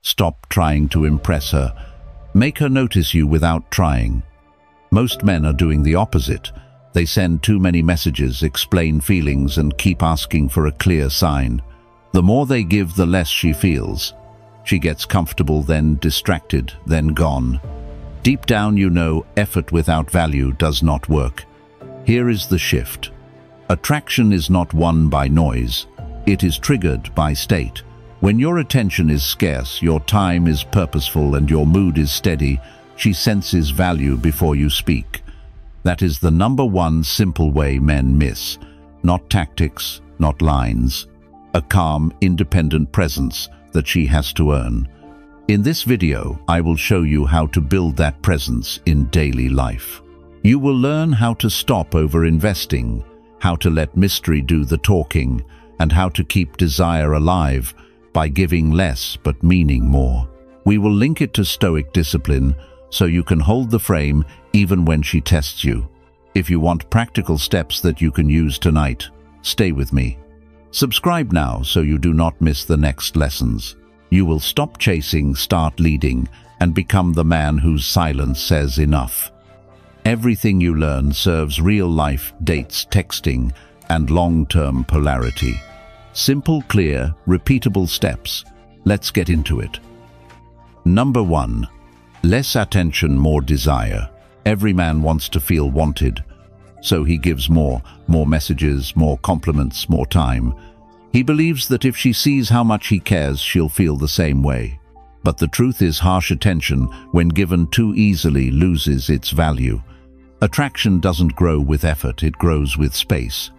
Stop trying to impress her. Make her notice you without trying. Most men are doing the opposite. They send too many messages, explain feelings, and keep asking for a clear sign. The more they give, the less she feels. She gets comfortable, then distracted, then gone. Deep down, you know, effort without value does not work. Here is the shift. Attraction is not won by noise. It is triggered by state. When your attention is scarce, your time is purposeful, and your mood is steady, she senses value before you speak. That is the number one simple way men miss. Not tactics, not lines. A calm, independent presence that she has to earn. In this video, I will show you how to build that presence in daily life. You will learn how to stop over-investing, how to let mystery do the talking, and how to keep desire alive by giving less but meaning more. We will link it to Stoic discipline so you can hold the frame even when she tests you. If you want practical steps that you can use tonight, stay with me. Subscribe now so you do not miss the next lessons. You will stop chasing, start leading, and become the man whose silence says enough. Everything you learn serves real-life dates, texting, and long-term polarity. Simple, clear, repeatable steps. Let's get into it. Number 1. Less attention, more desire. Every man wants to feel wanted, so he gives more messages, more compliments, more time. He believes that if she sees how much he cares, she'll feel the same way. But the truth is, harsh attention, when given too easily, loses its value. Attraction doesn't grow with effort, it grows with space.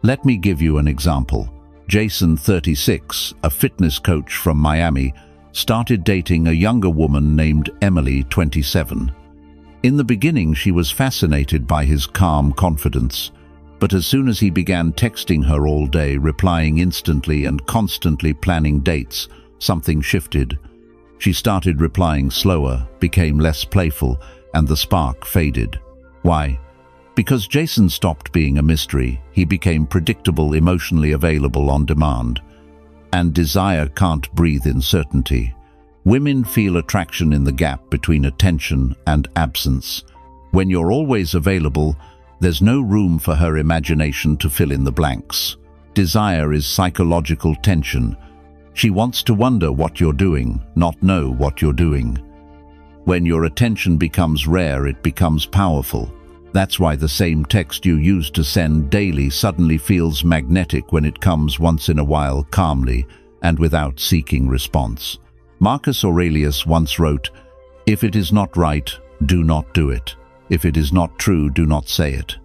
Let me give you an example. Jason, 36, a fitness coach from Miami, started dating a younger woman named Emily, 27. In the beginning, she was fascinated by his calm confidence. But as soon as he began texting her all day, replying instantly and constantly planning dates, something shifted. She started replying slower, became less playful, and the spark faded. Why? Because Jason stopped being a mystery. He became predictable, emotionally available on demand. And desire can't breathe in certainty. Women feel attraction in the gap between attention and absence. When you're always available, there's no room for her imagination to fill in the blanks. Desire is psychological tension. She wants to wonder what you're doing, not know what you're doing. When your attention becomes rare, it becomes powerful. That's why the same text you used to send daily suddenly feels magnetic when it comes once in a while, calmly and without seeking response. Marcus Aurelius once wrote, "If it is not right, do not do it. If it is not true, do not say it."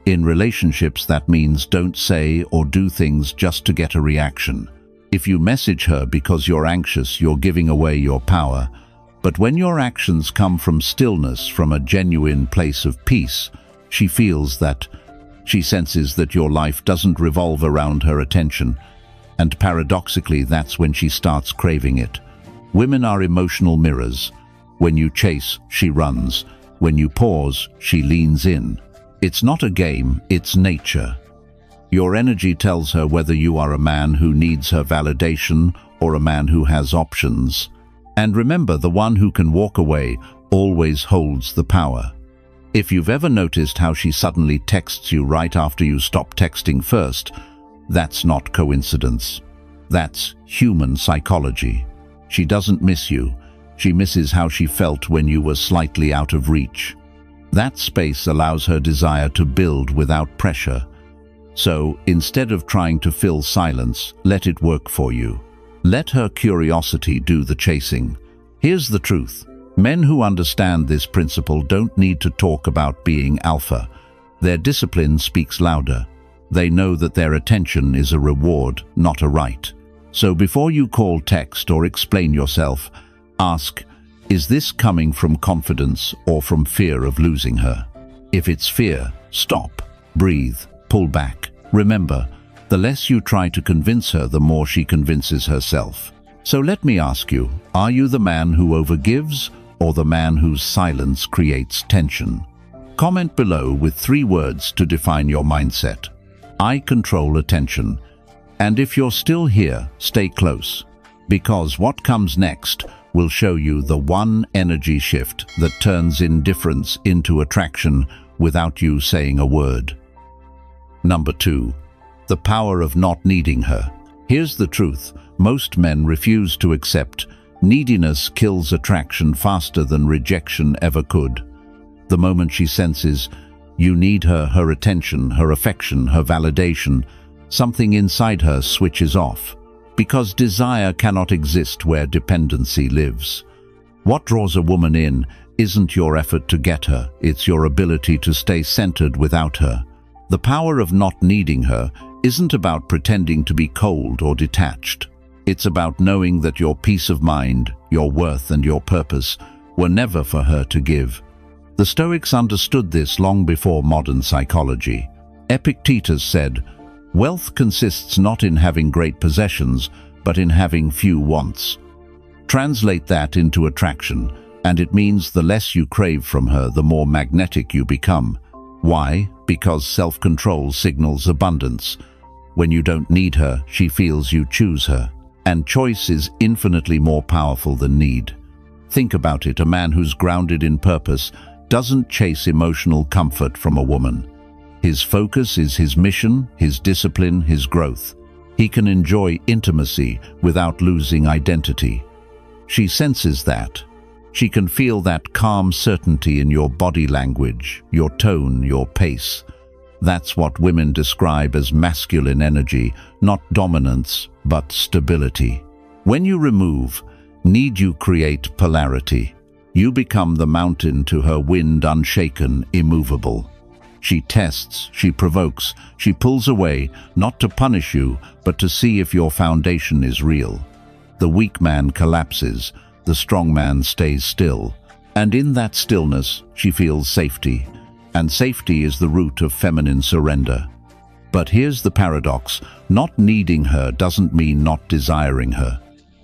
In relationships, that means don't say or do things just to get a reaction. If you message her because you're anxious, you're giving away your power. But when your actions come from stillness, from a genuine place of peace, she feels that. She senses that your life doesn't revolve around her attention. And paradoxically, that's when she starts craving it. Women are emotional mirrors. When you chase, she runs. When you pause, she leans in. It's not a game, it's nature. Your energy tells her whether you are a man who needs her validation or a man who has options. And remember, the one who can walk away always holds the power. If you've ever noticed how she suddenly texts you right after you stop texting first, that's not coincidence. That's human psychology. She doesn't miss you. She misses how she felt when you were slightly out of reach. That space allows her desire to build without pressure. So, instead of trying to fill silence, let it work for you. Let her curiosity do the chasing. Here's the truth. Men who understand this principle don't need to talk about being alpha. Their discipline speaks louder. They know that their attention is a reward, not a right. So before you call, text, or explain yourself, ask, is this coming from confidence or from fear of losing her? If it's fear, stop, breathe, pull back. Remember, the less you try to convince her, the more she convinces herself. So let me ask you, are you the man who overgives or the man whose silence creates tension? Comment below with 3 words to define your mindset. I control attention. And if you're still here, stay close. Because what comes next will show you the one energy shift that turns indifference into attraction without you saying a word. Number 2. The power of not needing her. Here's the truth. Most men refuse to accept neediness kills attraction faster than rejection ever could. The moment she senses you need her, her attention, her affection, her validation, something inside her switches off. Because desire cannot exist where dependency lives. What draws a woman in isn't your effort to get her, it's your ability to stay centered without her. The power of not needing her isn't about pretending to be cold or detached. It's about knowing that your peace of mind, your worth and your purpose were never for her to give. The Stoics understood this long before modern psychology. Epictetus said, "Wealth consists not in having great possessions, but in having few wants." Translate that into attraction, and it means the less you crave from her, the more magnetic you become. Why? Because self-control signals abundance. When you don't need her, she feels you choose her. And choice is infinitely more powerful than need. Think about it, a man who's grounded in purpose doesn't chase emotional comfort from a woman. His focus is his mission, his discipline, his growth. He can enjoy intimacy without losing identity. She senses that. She can feel that calm certainty in your body language, your tone, your pace. That's what women describe as masculine energy, not dominance, but stability. When you remove need, you create polarity. You become the mountain to her wind, unshaken, immovable. She tests, she provokes, she pulls away, not to punish you, but to see if your foundation is real. The weak man collapses, the strong man stays still. And in that stillness, she feels safety. And safety is the root of feminine surrender. But here's the paradox. Not needing her doesn't mean not desiring her.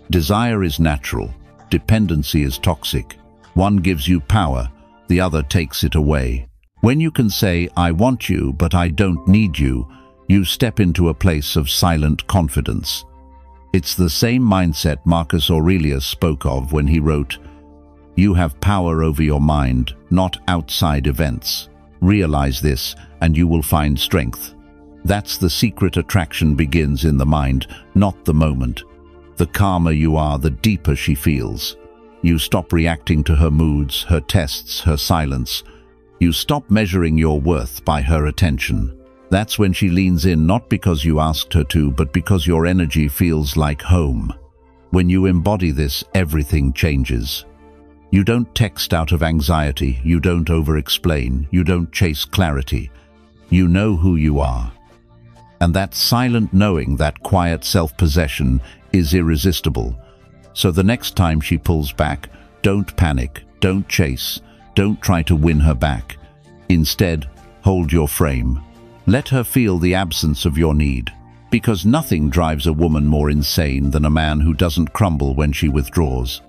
Desire is natural. Dependency is toxic. One gives you power, the other takes it away. When you can say, "I want you, but I don't need you," you step into a place of silent confidence. It's the same mindset Marcus Aurelius spoke of when he wrote, "You have power over your mind, not outside events. Realize this, and you will find strength." That's the secret. Attraction begins in the mind, not the moment. The calmer you are, the deeper she feels. You stop reacting to her moods, her tests, her silence. You stop measuring your worth by her attention. That's when she leans in, not because you asked her to, but because your energy feels like home. When you embody this, everything changes. You don't text out of anxiety, you don't over-explain, you don't chase clarity. You know who you are. And that silent knowing, that quiet self-possession, is irresistible. So the next time she pulls back, don't panic, don't chase, don't try to win her back. Instead, hold your frame. Let her feel the absence of your need. Because nothing drives a woman more insane than a man who doesn't crumble when she withdraws.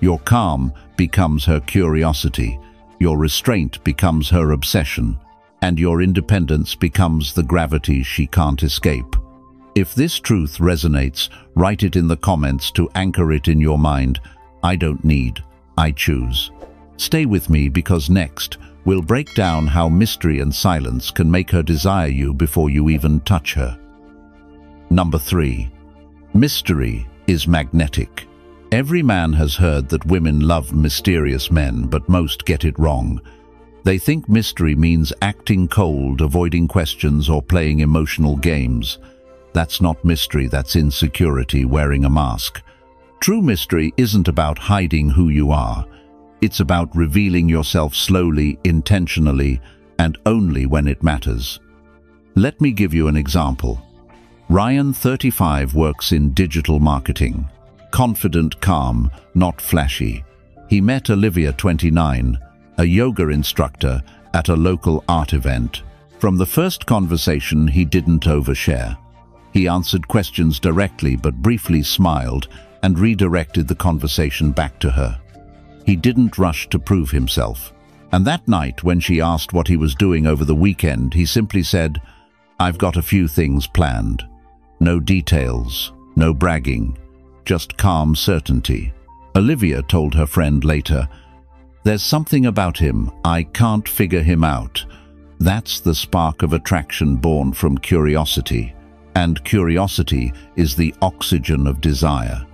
Your calm becomes her curiosity, your restraint becomes her obsession, and your independence becomes the gravity she can't escape. If this truth resonates, write it in the comments to anchor it in your mind. I don't need, I choose. Stay with me, because next, we'll break down how mystery and silence can make her desire you before you even touch her. Number 3. Mystery is magnetic. Every man has heard that women love mysterious men, but most get it wrong. They think mystery means acting cold, avoiding questions, or playing emotional games. That's not mystery, that's insecurity wearing a mask. True mystery isn't about hiding who you are. It's about revealing yourself slowly, intentionally, and only when it matters. Let me give you an example. Ryan, 35, works in digital marketing. Confident, calm, not flashy. He met Olivia, 29, a yoga instructor at a local art event. From the first conversation, he didn't overshare. He answered questions directly but briefly smiled and redirected the conversation back to her. He didn't rush to prove himself. And that night, when she asked what he was doing over the weekend, he simply said, "I've got a few things planned." No details, no bragging, just calm certainty. Olivia told her friend later, "There's something about him, I can't figure him out." That's the spark of attraction born from curiosity. And curiosity is the oxygen of desire.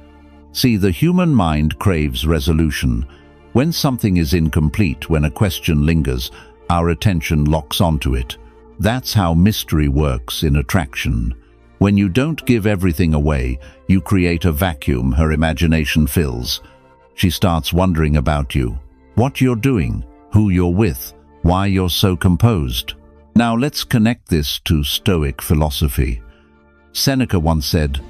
See, the human mind craves resolution. When something is incomplete, when a question lingers, our attention locks onto it. That's how mystery works in attraction. When you don't give everything away, you create a vacuum her imagination fills. She starts wondering about you, what you're doing, who you're with, why you're so composed. Now let's connect this to Stoic philosophy. Seneca once said,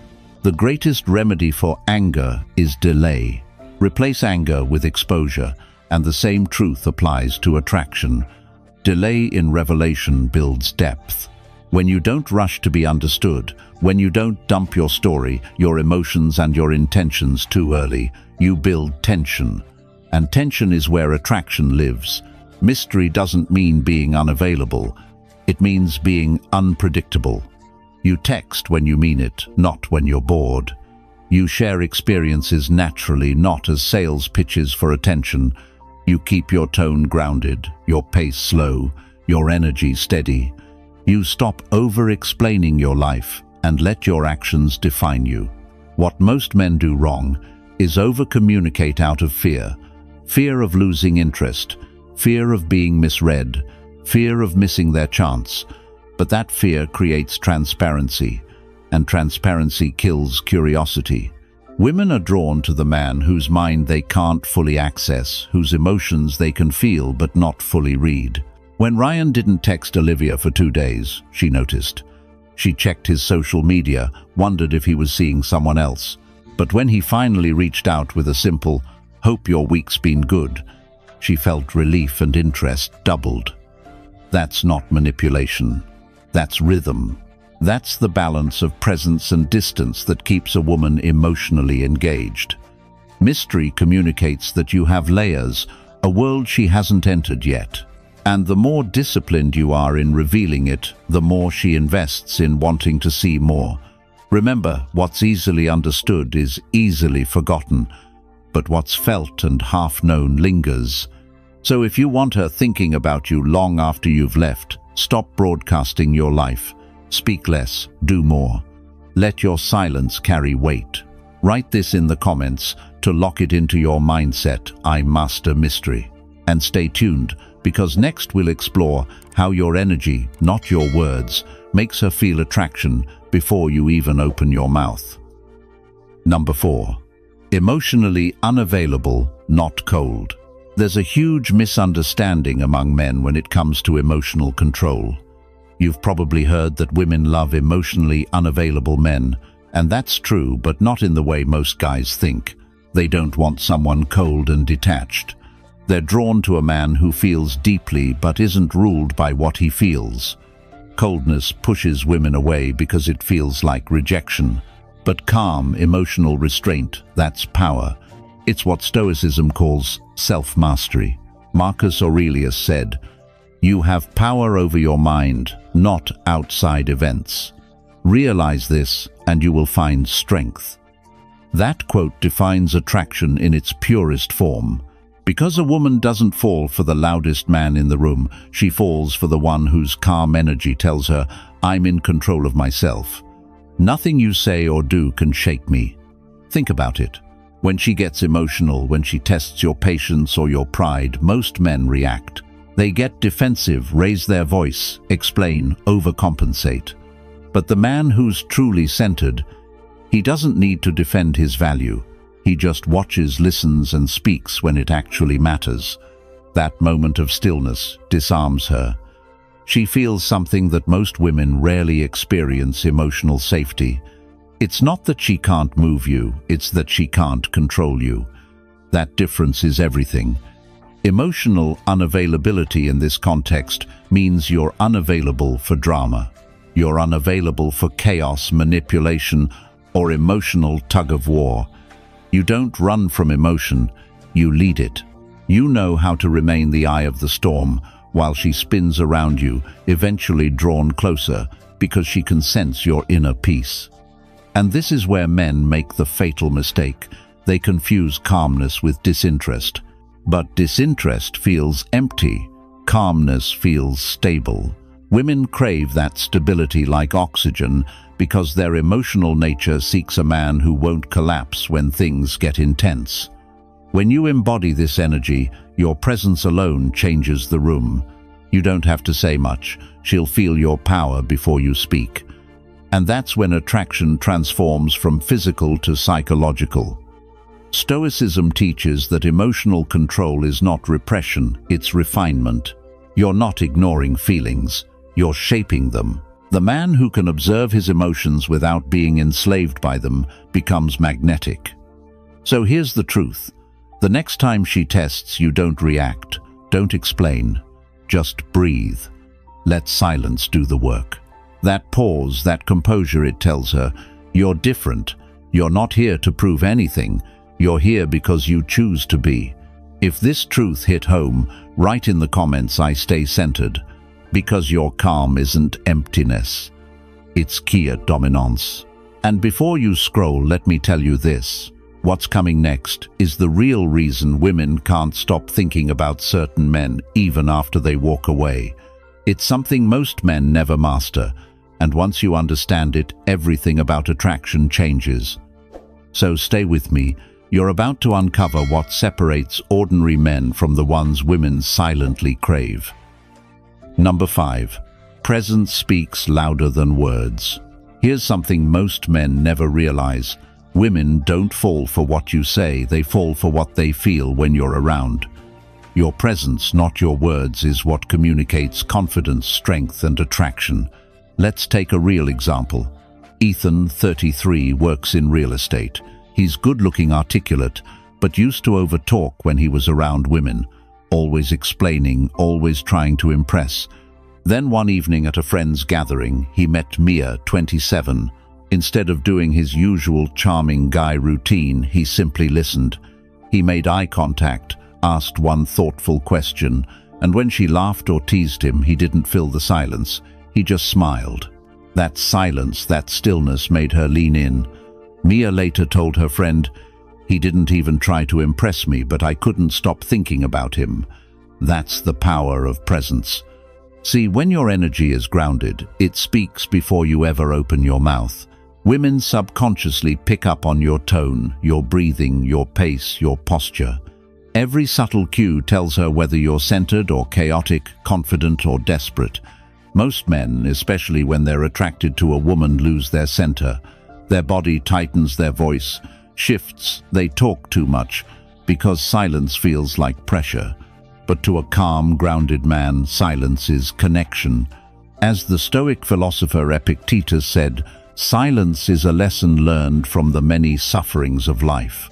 "The greatest remedy for anger is delay." Replace anger with exposure, and the same truth applies to attraction. Delay in revelation builds depth. When you don't rush to be understood, when you don't dump your story, your emotions and your intentions too early, you build tension. And tension is where attraction lives. Mystery doesn't mean being unavailable. It means being unpredictable. You text when you mean it, not when you're bored. You share experiences naturally, not as sales pitches for attention. You keep your tone grounded, your pace slow, your energy steady. You stop over-explaining your life and let your actions define you. What most men do wrong is over-communicate out of fear. Fear of losing interest, fear of being misread, fear of missing their chance. But that fear creates transparency, and transparency kills curiosity. Women are drawn to the man whose mind they can't fully access, whose emotions they can feel but not fully read. When Ryan didn't text Olivia for 2 days, she noticed. She checked his social media, wondered if he was seeing someone else. But when he finally reached out with a simple, "Hope your week's been good," she felt relief and interest doubled. That's not manipulation. That's rhythm. That's the balance of presence and distance that keeps a woman emotionally engaged. Mystery communicates that you have layers, a world she hasn't entered yet. And the more disciplined you are in revealing it, the more she invests in wanting to see more. Remember, what's easily understood is easily forgotten, but what's felt and half-known lingers. So if you want her thinking about you long after you've left, stop broadcasting your life. Speak less, do more. Let your silence carry weight. Write this in the comments to lock it into your mindset, "I master mystery." And stay tuned, because next we'll explore how your energy, not your words, makes her feel attraction before you even open your mouth. Number 4. Emotionally unavailable, not cold. There's a huge misunderstanding among men when it comes to emotional control. You've probably heard that women love emotionally unavailable men, and that's true, but not in the way most guys think. They don't want someone cold and detached. They're drawn to a man who feels deeply but isn't ruled by what he feels. Coldness pushes women away because it feels like rejection. But calm, emotional restraint, that's power. It's what Stoicism calls self-mastery. Marcus Aurelius said, "You have power over your mind, not outside events. Realize this, and you will find strength." That quote defines attraction in its purest form. Because a woman doesn't fall for the loudest man in the room, she falls for the one whose calm energy tells her, "I'm in control of myself. Nothing you say or do can shake me." Think about it. When she gets emotional, when she tests your patience or your pride, most men react. They get defensive, raise their voice, explain, overcompensate. But the man who's truly centered, he doesn't need to defend his value. He just watches, listens, and speaks when it actually matters. That moment of stillness disarms her. She feels something that most women rarely experience: emotional safety. It's not that she can't move you, it's that she can't control you. That difference is everything. Emotional unavailability in this context means you're unavailable for drama. You're unavailable for chaos, manipulation, or emotional tug-of-war. You don't run from emotion, you lead it. You know how to remain the eye of the storm while she spins around you, eventually drawn closer because she can sense your inner peace. And this is where men make the fatal mistake. They confuse calmness with disinterest. But disinterest feels empty. Calmness feels stable. Women crave that stability like oxygen because their emotional nature seeks a man who won't collapse when things get intense. When you embody this energy, your presence alone changes the room. You don't have to say much. She'll feel your power before you speak. And that's when attraction transforms from physical to psychological. Stoicism teaches that emotional control is not repression, it's refinement. You're not ignoring feelings, you're shaping them. The man who can observe his emotions without being enslaved by them becomes magnetic. So here's the truth. The next time she tests you, don't react, don't explain, just breathe. Let silence do the work. That pause, that composure, it tells her, you're different. You're not here to prove anything. You're here because you choose to be. If this truth hit home, write in the comments, I stay centered. Because your calm isn't emptiness. It's quiet dominance. And before you scroll, let me tell you this. What's coming next is the real reason women can't stop thinking about certain men even after they walk away. It's something most men never master, and once you understand it, everything about attraction changes. So stay with me. You're about to uncover what separates ordinary men from the ones women silently crave. Number 5. Presence speaks louder than words. Here's something most men never realize. Women don't fall for what you say, they fall for what they feel when you're around. Your presence, not your words, is what communicates confidence, strength, and attraction. Let's take a real example. Ethan, 33, works in real estate. He's good-looking, articulate, but used to overtalk when he was around women, always explaining, always trying to impress. Then one evening at a friend's gathering, he met Mia, 27. Instead of doing his usual charming guy routine, he simply listened. He made eye contact, asked one thoughtful question, and when she laughed or teased him, he didn't fill the silence. He just smiled. That silence, that stillness made her lean in. Mia later told her friend, "He didn't even try to impress me, but I couldn't stop thinking about him." That's the power of presence. See, when your energy is grounded, it speaks before you ever open your mouth. Women subconsciously pick up on your tone, your breathing, your pace, your posture. Every subtle cue tells her whether you're centered or chaotic, confident or desperate. Most men, especially when they're attracted to a woman, lose their center. Their body tightens, their voice shifts, they talk too much, because silence feels like pressure. But to a calm, grounded man, silence is connection. As the Stoic philosopher Epictetus said, silence is a lesson learned from the many sufferings of life.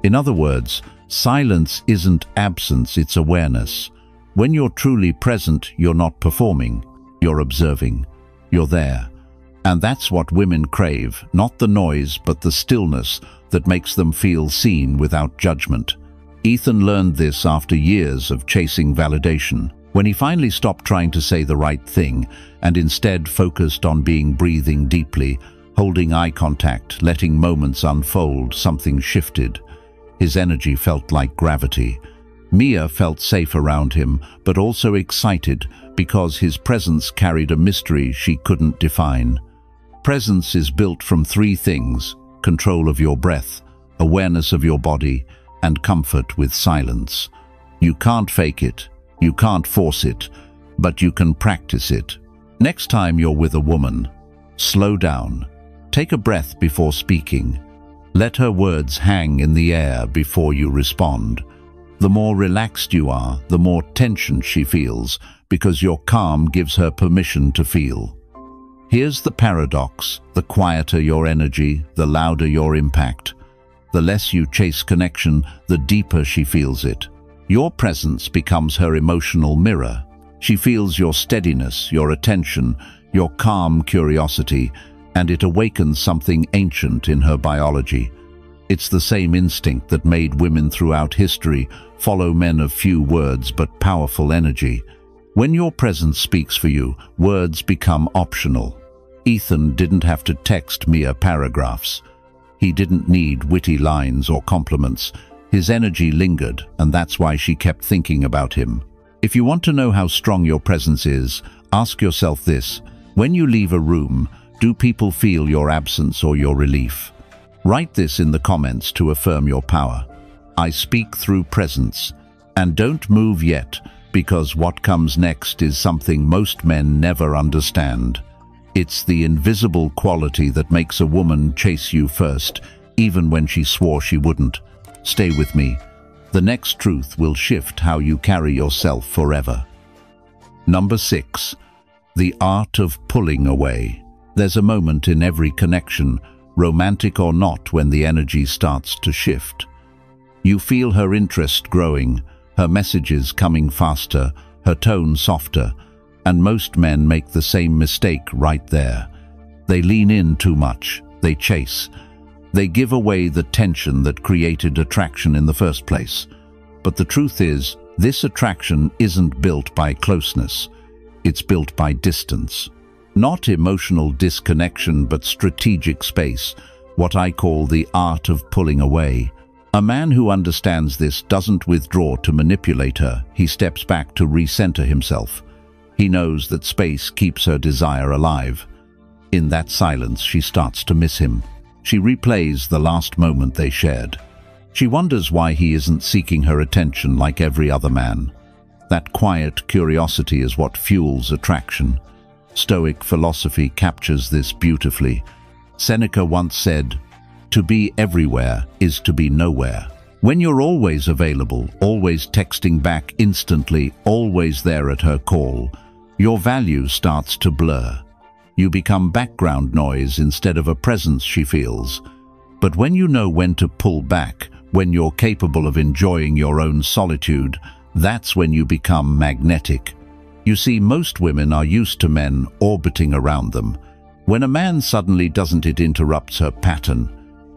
In other words, silence isn't absence, it's awareness. When you're truly present, you're not performing, you're observing, you're there. And that's what women crave, not the noise, but the stillness that makes them feel seen without judgment. Ethan learned this after years of chasing validation. When he finally stopped trying to say the right thing and instead focused on breathing deeply, holding eye contact, letting moments unfold, something shifted. His energy felt like gravity. Mia felt safe around him, but also excited because his presence carried a mystery she couldn't define. Presence is built from 3 things: control of your breath, awareness of your body, and comfort with silence. You can't fake it, you can't force it, but you can practice it. Next time you're with a woman, slow down. Take a breath before speaking. Let her words hang in the air before you respond. The more relaxed you are, the more tension she feels, because your calm gives her permission to feel. Here's the paradox: the quieter your energy, the louder your impact. The less you chase connection, the deeper she feels it. Your presence becomes her emotional mirror. She feels your steadiness, your attention, your calm curiosity, and it awakens something ancient in her biology. It's the same instinct that made women throughout history follow men of few words but powerful energy. When your presence speaks for you, words become optional. Ethan didn't have to text Mia paragraphs. He didn't need witty lines or compliments. His energy lingered, and that's why she kept thinking about him. If you want to know how strong your presence is, ask yourself this: when you leave a room, do people feel your absence or your relief? Write this in the comments to affirm your power. I speak through presence. And don't move yet, because what comes next is something most men never understand. It's the invisible quality that makes a woman chase you first, even when she swore she wouldn't. Stay with me. The next truth will shift how you carry yourself forever. Number 6. The art of pulling away. There's a moment in every connection, romantic or not, when the energy starts to shift. You feel her interest growing, her messages coming faster, her tone softer, and most men make the same mistake right there. They lean in too much, they chase. They give away the tension that created attraction in the first place. But the truth is, this attraction isn't built by closeness. It's built by distance. Not emotional disconnection, but strategic space, what I call the art of pulling away. A man who understands this doesn't withdraw to manipulate her, he steps back to recenter himself. He knows that space keeps her desire alive. In that silence, she starts to miss him. She replays the last moment they shared. She wonders why he isn't seeking her attention like every other man. That quiet curiosity is what fuels attraction. Stoic philosophy captures this beautifully. Seneca once said, "To be everywhere is to be nowhere." When you're always available, always texting back instantly, always there at her call, your value starts to blur. You become background noise instead of a presence she feels. But when you know when to pull back, when you're capable of enjoying your own solitude, that's when you become magnetic. You see, most women are used to men orbiting around them. When a man suddenly doesn't, it interrupts her pattern.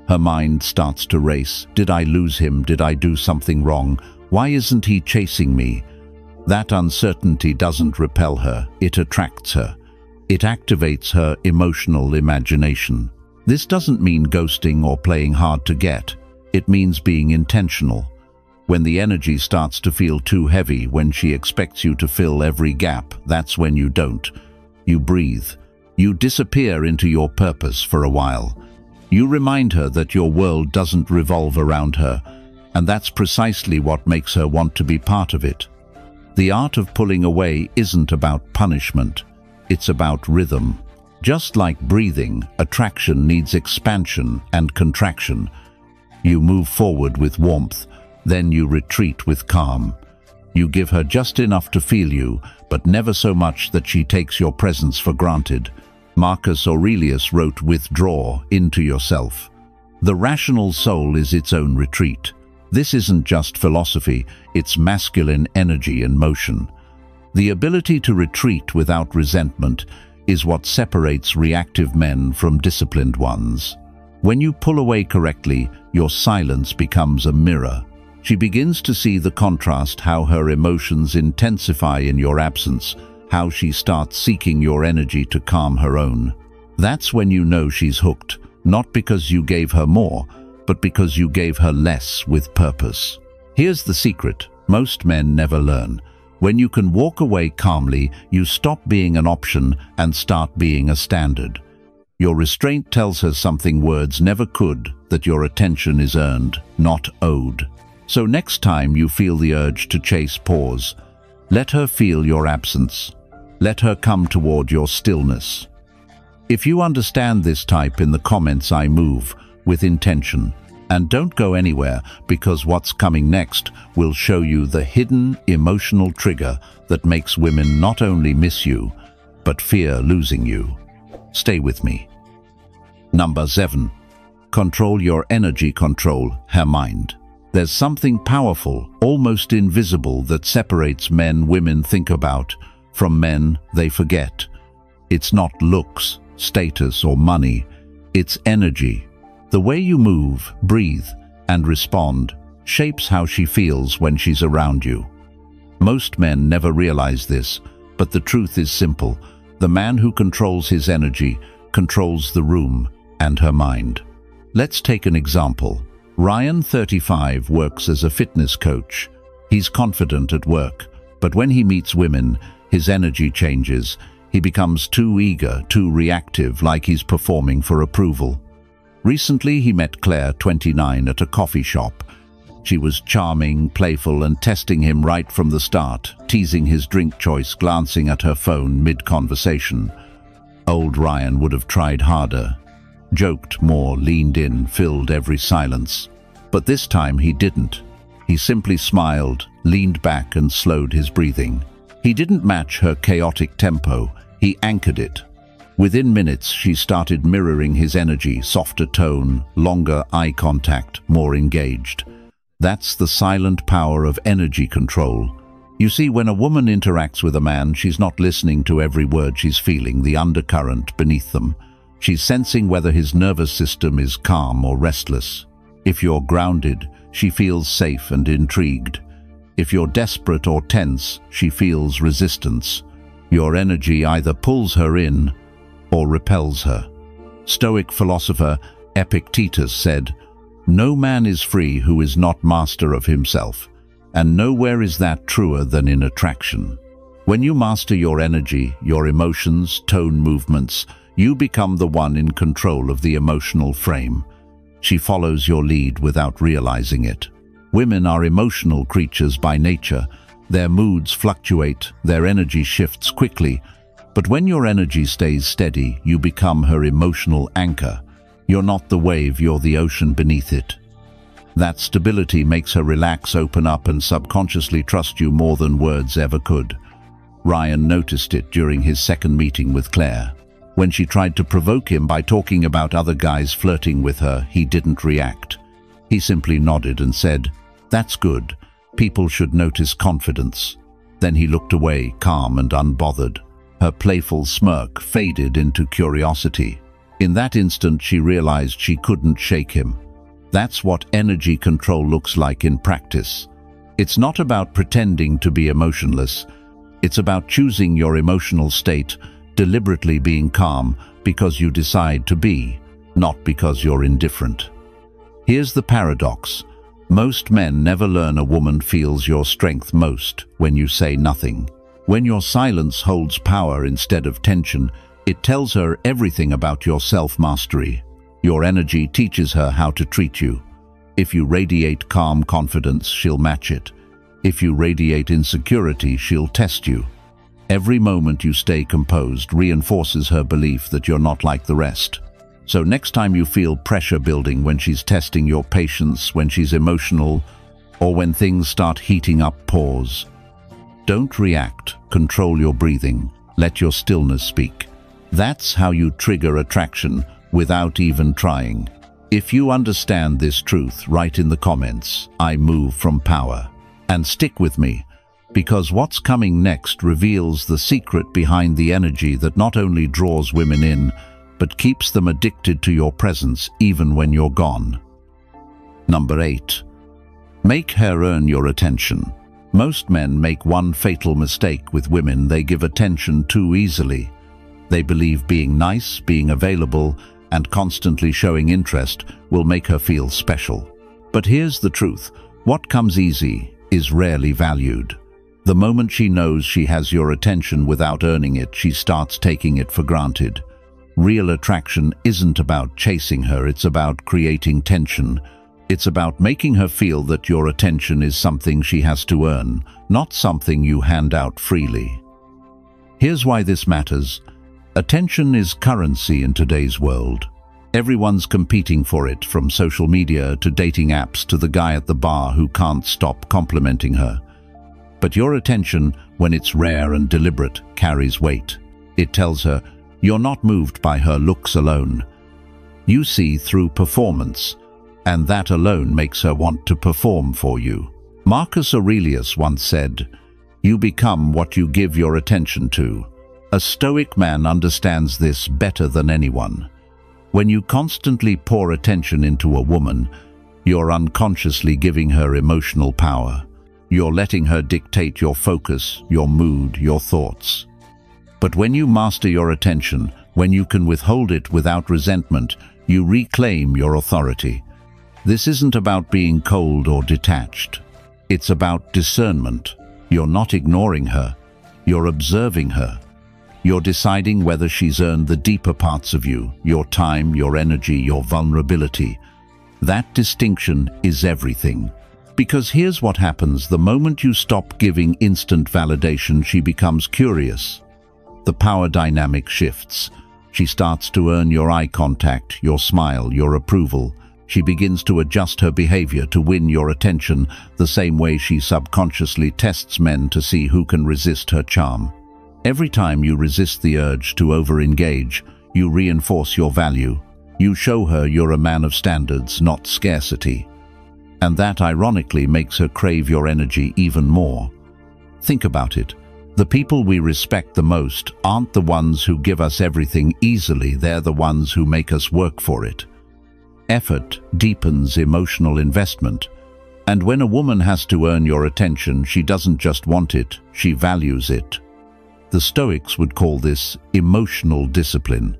Her mind starts to race. Did I lose him? Did I do something wrong? Why isn't he chasing me? That uncertainty doesn't repel her, it attracts her. It activates her emotional imagination. This doesn't mean ghosting or playing hard to get. It means being intentional. When the energy starts to feel too heavy, when she expects you to fill every gap, that's when you don't. You breathe. You disappear into your purpose for a while. You remind her that your world doesn't revolve around her, and that's precisely what makes her want to be part of it. The art of pulling away isn't about punishment. It's about rhythm. Just like breathing, attraction needs expansion and contraction. You move forward with warmth, then you retreat with calm. You give her just enough to feel you, but never so much that she takes your presence for granted. Marcus Aurelius wrote, "Withdraw into yourself." The rational soul is its own retreat. This isn't just philosophy, it's masculine energy in motion. The ability to retreat without resentment is what separates reactive men from disciplined ones. When you pull away correctly, your silence becomes a mirror. She begins to see the contrast, how her emotions intensify in your absence, how she starts seeking your energy to calm her own. That's when you know she's hooked, not because you gave her more, but because you gave her less with purpose. Here's the secret most men never learn. When you can walk away calmly, you stop being an option and start being a standard. Your restraint tells her something words never could, that your attention is earned, not owed. So next time you feel the urge to chase, pause. Let her feel your absence. Let her come toward your stillness. If you understand this, type in the comments, "I move with intention." And don't go anywhere, because what's coming next will show you the hidden emotional trigger that makes women not only miss you, but fear losing you. Stay with me. Number 7. Control your energy. Control her mind. There's something powerful, almost invisible, that separates men women think about from men they forget. It's not looks, status, or money. It's energy. The way you move, breathe, and respond shapes how she feels when she's around you. Most men never realize this, but the truth is simple. The man who controls his energy controls the room and her mind. Let's take an example. Ryan, 35, works as a fitness coach. He's confident at work, but when he meets women, his energy changes. He becomes too eager, too reactive, like he's performing for approval. Recently, he met Claire, 29, at a coffee shop. She was charming, playful, and testing him right from the start, teasing his drink choice, glancing at her phone mid-conversation. Old Ryan would have tried harder, joked more, leaned in, filled every silence. But this time he didn't. He simply smiled, leaned back, and slowed his breathing. He didn't match her chaotic tempo, he anchored it. Within minutes, she started mirroring his energy, softer tone, longer eye contact, more engaged. That's the silent power of energy control. You see, when a woman interacts with a man, she's not listening to every word she's feeling, the undercurrent beneath them. She's sensing whether his nervous system is calm or restless. If you're grounded, she feels safe and intrigued. If you're desperate or tense, she feels resistance. Your energy either pulls her in or repels her. Stoic philosopher Epictetus said, "No man is free who is not master of himself, and nowhere is that truer than in attraction." When you master your energy, your emotions, tone movements, you become the one in control of the emotional frame. She follows your lead without realizing it. Women are emotional creatures by nature. Their moods fluctuate, their energy shifts quickly. But when your energy stays steady, you become her emotional anchor. You're not the wave, you're the ocean beneath it. That stability makes her relax, open up, and subconsciously trust you more than words ever could. Ryan noticed it during his second meeting with Claire. When she tried to provoke him by talking about other guys flirting with her, he didn't react. He simply nodded and said, "That's good. People should notice confidence." Then he looked away, calm and unbothered. Her playful smirk faded into curiosity. In that instant, she realized she couldn't shake him. That's what energy control looks like in practice. It's not about pretending to be emotionless. It's about choosing your emotional state, deliberately being calm because you decide to be, not because you're indifferent. Here's the paradox. Most men never learn a woman feels your strength most when you say nothing. When your silence holds power instead of tension, it tells her everything about your self-mastery. Your energy teaches her how to treat you. If you radiate calm confidence, she'll match it. If you radiate insecurity, she'll test you. Every moment you stay composed reinforces her belief that you're not like the rest. So next time you feel pressure building, when she's testing your patience, when she's emotional, or when things start heating up, pause. Don't react, control your breathing, let your stillness speak. That's how you trigger attraction without even trying. If you understand this truth, write in the comments, "I move from power." And stick with me, because what's coming next reveals the secret behind the energy that not only draws women in, but keeps them addicted to your presence even when you're gone. Number 8. Make her earn your attention. Most men make one fatal mistake with women: they give attention too easily. They believe being nice, being available, and constantly showing interest will make her feel special. But here's the truth: what comes easy is rarely valued. The moment she knows she has your attention without earning it, she starts taking it for granted. Real attraction isn't about chasing her, it's about creating tension. It's about making her feel that your attention is something she has to earn, not something you hand out freely. Here's why this matters. Attention is currency in today's world. Everyone's competing for it, from social media to dating apps to the guy at the bar who can't stop complimenting her. But your attention, when it's rare and deliberate, carries weight. It tells her you're not moved by her looks alone. You see through performance, and that alone makes her want to perform for you. Marcus Aurelius once said, "You become what you give your attention to." A Stoic man understands this better than anyone. When you constantly pour attention into a woman, you're unconsciously giving her emotional power. You're letting her dictate your focus, your mood, your thoughts. But when you master your attention, when you can withhold it without resentment, you reclaim your authority. This isn't about being cold or detached. It's about discernment. You're not ignoring her. You're observing her. You're deciding whether she's earned the deeper parts of you, your time, your energy, your vulnerability. That distinction is everything. Because here's what happens: the moment you stop giving instant validation, she becomes curious. The power dynamic shifts. She starts to earn your eye contact, your smile, your approval. She begins to adjust her behavior to win your attention, the same way she subconsciously tests men to see who can resist her charm. Every time you resist the urge to over-engage, you reinforce your value. You show her you're a man of standards, not scarcity. And that ironically makes her crave your energy even more. Think about it. The people we respect the most aren't the ones who give us everything easily, they're the ones who make us work for it. Effort deepens emotional investment. And when a woman has to earn your attention, she doesn't just want it, she values it. The Stoics would call this emotional discipline.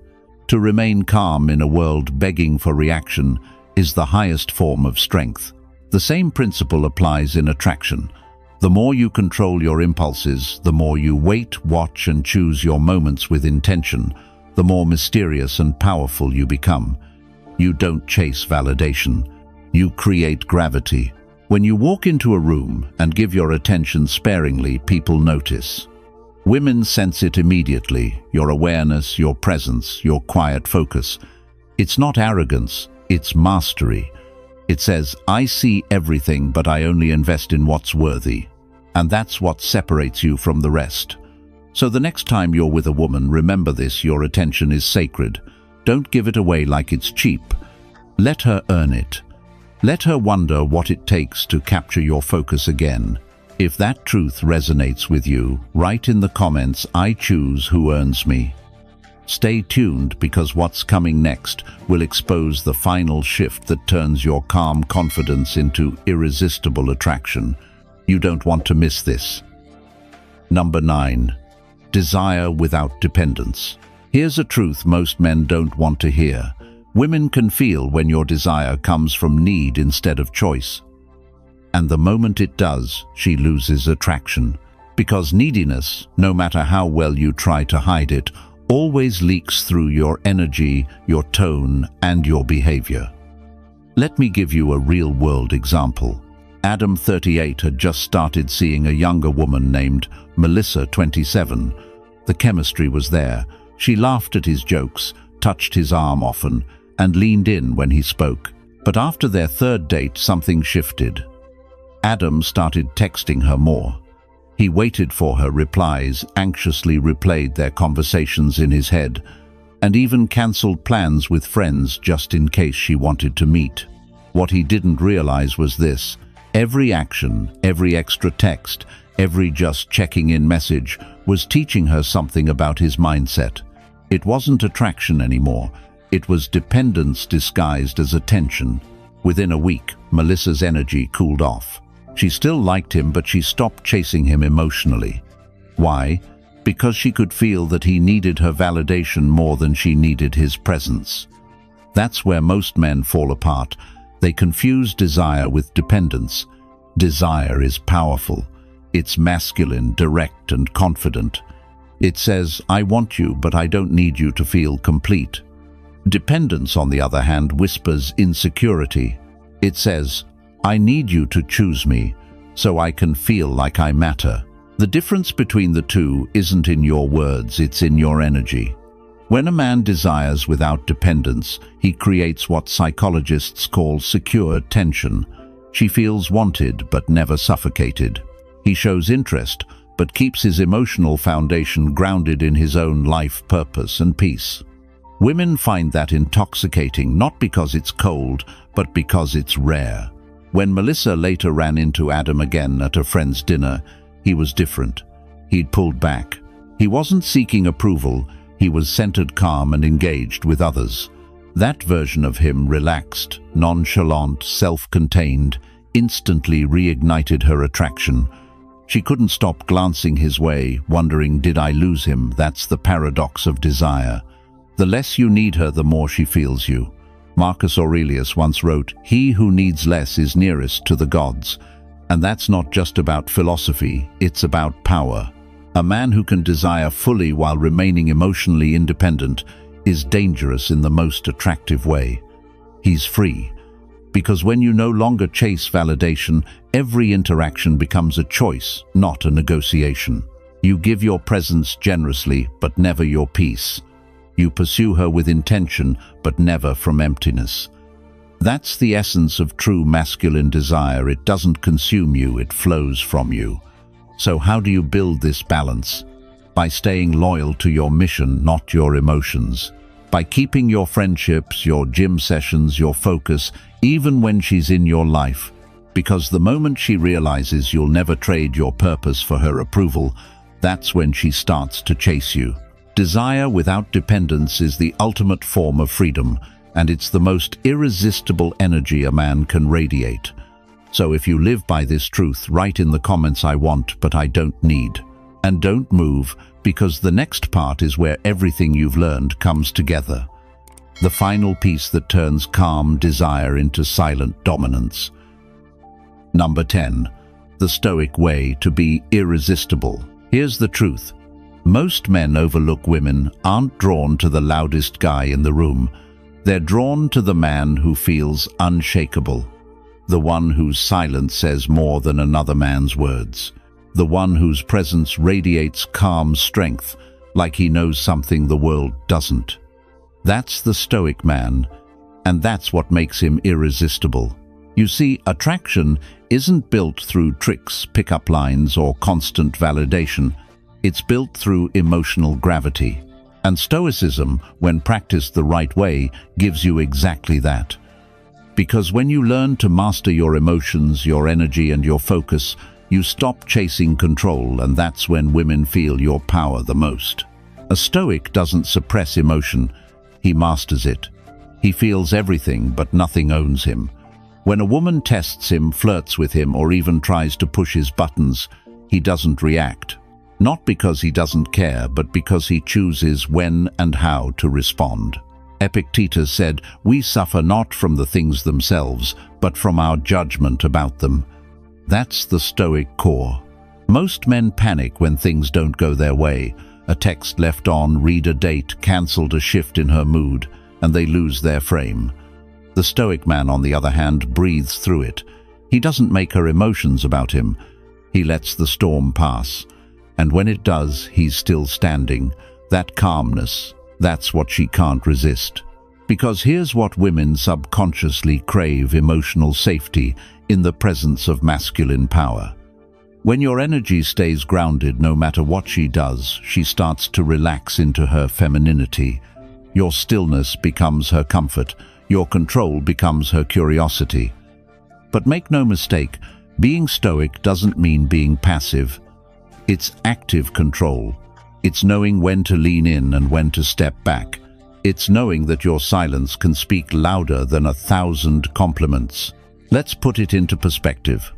To remain calm in a world begging for reaction is the highest form of strength. The same principle applies in attraction. The more you control your impulses, the more you wait, watch, and choose your moments with intention, the more mysterious and powerful you become. You don't chase validation. You create gravity. When you walk into a room and give your attention sparingly, people notice. Women sense it immediately: your awareness, your presence, your quiet focus. It's not arrogance, it's mastery. It says, I see everything, but I only invest in what's worthy. And that's what separates you from the rest. So the next time you're with a woman, remember this: your attention is sacred. Don't give it away like it's cheap. Let her earn it. Let her wonder what it takes to capture your focus again. If that truth resonates with you, write in the comments, I choose who earns me. Stay tuned, because what's coming next will expose the final shift that turns your calm confidence into irresistible attraction. You don't want to miss this. Number 9. Desire without dependence. Here's a truth most men don't want to hear. Women can feel when your desire comes from need instead of choice. And the moment it does, she loses attraction. Because neediness, no matter how well you try to hide it, always leaks through your energy, your tone, and your behavior. Let me give you a real-world example. Adam, 38, had just started seeing a younger woman named Melissa, 27. The chemistry was there. She laughed at his jokes, touched his arm often, and leaned in when he spoke. But after their third date, something shifted. Adam started texting her more. He waited for her replies, anxiously replayed their conversations in his head, and even cancelled plans with friends just in case she wanted to meet. What he didn't realize was this: every action, every extra text, every just checking-in message was teaching her something about his mindset. It wasn't attraction anymore. It was dependence disguised as attention. Within a week, Melissa's energy cooled off. She still liked him, but she stopped chasing him emotionally. Why? Because she could feel that he needed her validation more than she needed his presence. That's where most men fall apart. They confuse desire with dependence. Desire is powerful. It's masculine, direct, and confident. It says, I want you, but I don't need you to feel complete. Dependence, on the other hand, whispers insecurity. It says, I need you to choose me, so I can feel like I matter. The difference between the two isn't in your words, it's in your energy. When a man desires without dependence, he creates what psychologists call secure tension. She feels wanted but never suffocated. He shows interest but keeps his emotional foundation grounded in his own life purpose and peace. Women find that intoxicating, not because it's cold, but because it's rare. When Melissa later ran into Adam again at a friend's dinner, he was different. He'd pulled back. He wasn't seeking approval. He was centered, calm, and engaged with others. That version of him, relaxed, nonchalant, self-contained, instantly reignited her attraction. She couldn't stop glancing his way, wondering, did I lose him? That's the paradox of desire. The less you need her, the more she feels you. Marcus Aurelius once wrote, "He who needs less is nearest to the gods." And that's not just about philosophy, it's about power. A man who can desire fully while remaining emotionally independent is dangerous in the most attractive way. He's free. Because when you no longer chase validation, every interaction becomes a choice, not a negotiation. You give your presence generously, but never your peace. You pursue her with intention, but never from emptiness. That's the essence of true masculine desire. It doesn't consume you, it flows from you. So how do you build this balance? By staying loyal to your mission, not your emotions. By keeping your friendships, your gym sessions, your focus, even when she's in your life. Because the moment she realizes you'll never trade your purpose for her approval, that's when she starts to chase you. Desire without dependence is the ultimate form of freedom, and it's the most irresistible energy a man can radiate. So if you live by this truth, write in the comments, "I want, but I don't need." And don't move, because the next part is where everything you've learned comes together. The final piece that turns calm desire into silent dominance. Number 10. The Stoic Way to be irresistible. Here's the truth. Most men overlook women aren't drawn to the loudest guy in the room. They're drawn to the man who feels unshakable. The one whose silence says more than another man's words. The one whose presence radiates calm strength, like he knows something the world doesn't. That's the Stoic man, and that's what makes him irresistible. You see, attraction isn't built through tricks, pickup lines, or constant validation. It's built through emotional gravity. And Stoicism, when practiced the right way, gives you exactly that. Because when you learn to master your emotions, your energy, and your focus, you stop chasing control, and that's when women feel your power the most. A Stoic doesn't suppress emotion, he masters it. He feels everything, but nothing owns him. When a woman tests him, flirts with him, or even tries to push his buttons, he doesn't react. Not because he doesn't care, but because he chooses when and how to respond. Epictetus said, "We suffer not from the things themselves, but from our judgment about them." That's the Stoic core. Most men panic when things don't go their way. A text left on, read a date, cancelled a shift in her mood, and they lose their frame. The Stoic man, on the other hand, breathes through it. He doesn't make her emotions about him. He lets the storm pass. And when it does, he's still standing. That calmness, that's what she can't resist. Because here's what women subconsciously crave: emotional safety in the presence of masculine power. When your energy stays grounded, no matter what she does, she starts to relax into her femininity. Your stillness becomes her comfort. Your control becomes her curiosity. But make no mistake, being Stoic doesn't mean being passive. It's active control. It's knowing when to lean in and when to step back. It's knowing that your silence can speak louder than 1,000 compliments. Let's put it into perspective.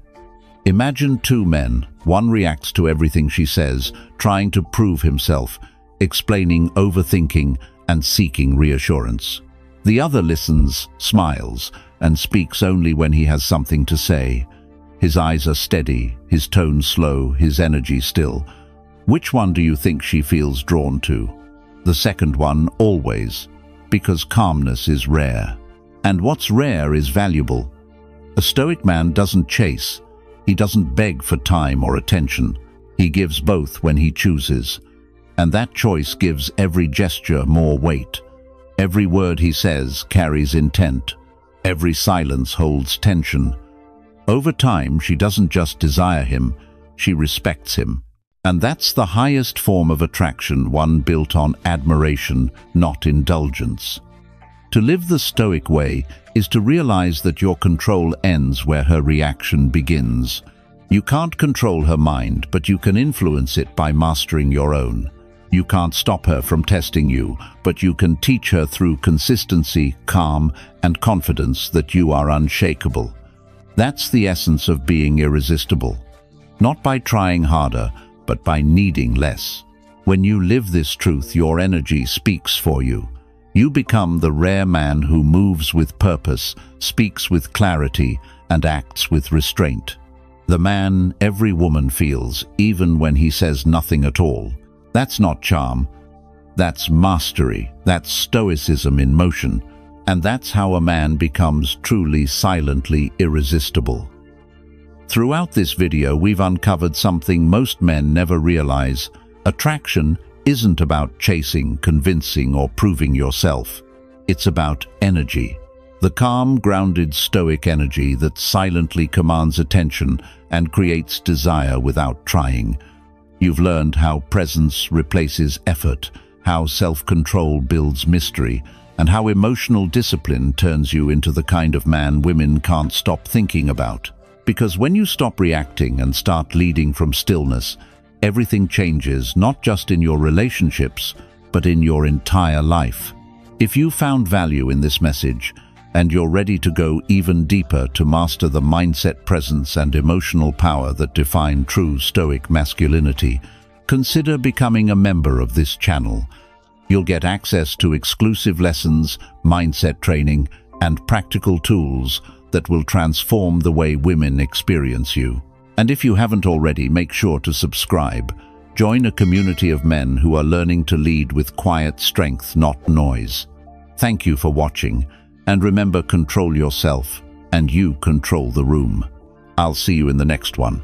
Imagine two men. One reacts to everything she says, trying to prove himself, explaining, overthinking, and seeking reassurance. The other listens, smiles, and speaks only when he has something to say. His eyes are steady, his tone slow, his energy still. Which one do you think she feels drawn to? The second one, always, because calmness is rare. And what's rare is valuable. A Stoic man doesn't chase. He doesn't beg for time or attention. He gives both when he chooses. And that choice gives every gesture more weight. Every word he says carries intent. Every silence holds tension. Over time, she doesn't just desire him, she respects him. And that's the highest form of attraction, one built on admiration, not indulgence. To live the Stoic way is to realize that your control ends where her reaction begins. You can't control her mind, but you can influence it by mastering your own. You can't stop her from testing you, but you can teach her through consistency, calm, and confidence that you are unshakable. That's the essence of being irresistible. not by trying harder, but by needing less. When you live this truth, your energy speaks for you. You become the rare man who moves with purpose, speaks with clarity, and acts with restraint. The man every woman feels, even when he says nothing at all. That's not charm. That's mastery. That's Stoicism in motion. And that's how a man becomes truly, silently irresistible. Throughout this video, we've uncovered something most men never realize. Attraction isn't about chasing, convincing, or proving yourself. It's about energy. The calm, grounded, stoic energy that silently commands attention and creates desire without trying. You've learned how presence replaces effort, how self-control builds mystery, and how emotional discipline turns you into the kind of man women can't stop thinking about. Because when you stop reacting and start leading from stillness, everything changes, not just in your relationships, but in your entire life. If you found value in this message, and you're ready to go even deeper to master the mindset, presence, and emotional power that define true Stoic masculinity, consider becoming a member of this channel. You'll get access to exclusive lessons, mindset training, and practical tools that will transform the way women experience you. And if you haven't already, make sure to subscribe. Join a community of men who are learning to lead with quiet strength, not noise. Thank you for watching, and remember, control yourself, and you control the room. I'll see you in the next one.